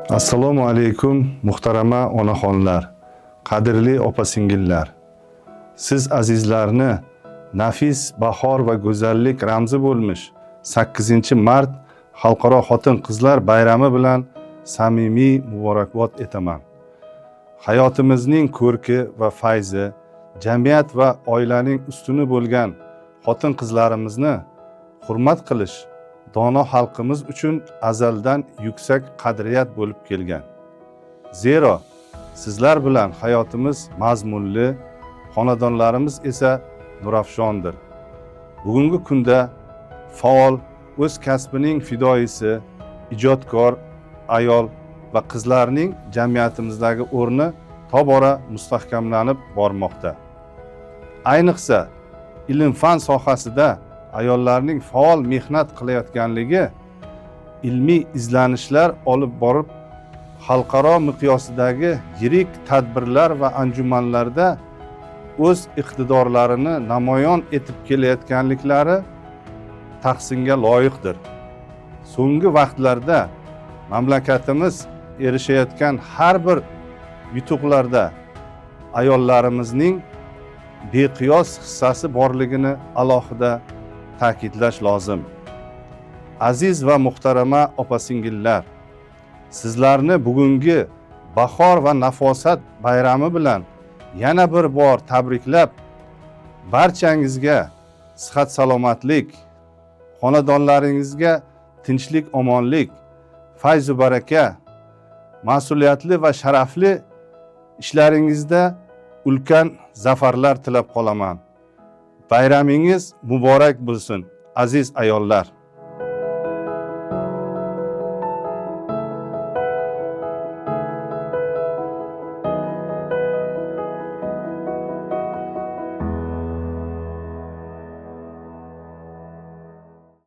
Assalomu alaykum muhtarama onaxonlar, qadrli opa-singillar. Siz azizlarni nafis bahor va go'zallik ramzi bo'lmish 8-mart Xalqaro xotin-qizlar bayrami bilan samimiy muborakbod etaman. Hayotimizning ko'rki va fayzi, jamiyat va oilaning ustuni bo'lgan xotin-qizlarimizni hurmat qilish dono xalqimiz uchun azaldan yuksak qadriyat bo'lib kelgan. Zero sizlar bilan hayotimiz mazmunli, xonadonlarimiz esa nurafshondir. Bugungi kunda faol, o'z kasbining fidoyisi, ijodkor ayol va qizlarning jamiyatimizdagi o'rni tobora mustahkamlanib bormoqda. Ayniqsa ilm-fan sohasida ayollarning faol mehnat qilayotganligi, ilmiy izlanishlar olib borib, xalqaro miqyosidagi yirik tadbirlar va anjumanlarda o'z iqtidorlarini namoyon etib kelayotganliklari tahsinga loyiqdir. So'nggi vaqtlarda mamlakatimiz erishayotgan har bir yutuqlarda ayollarimizning beqiyos hissasi borligini alohida ta'kidlash lozim. Aziz va muhtarama opa-singillar, sizlarni bugungi bahor va nafosat bayrami bilan yana bir bor tabriklab, barchangizga sihat salomatlik, xonadonlaringizga tinchlik omonlik, fayz va baraka, mas'uliyatli va sharafli ishlaringizda ulkan zafarlar tilab qolaman. Bayramingiz muborak bo'lsin, aziz ayollar.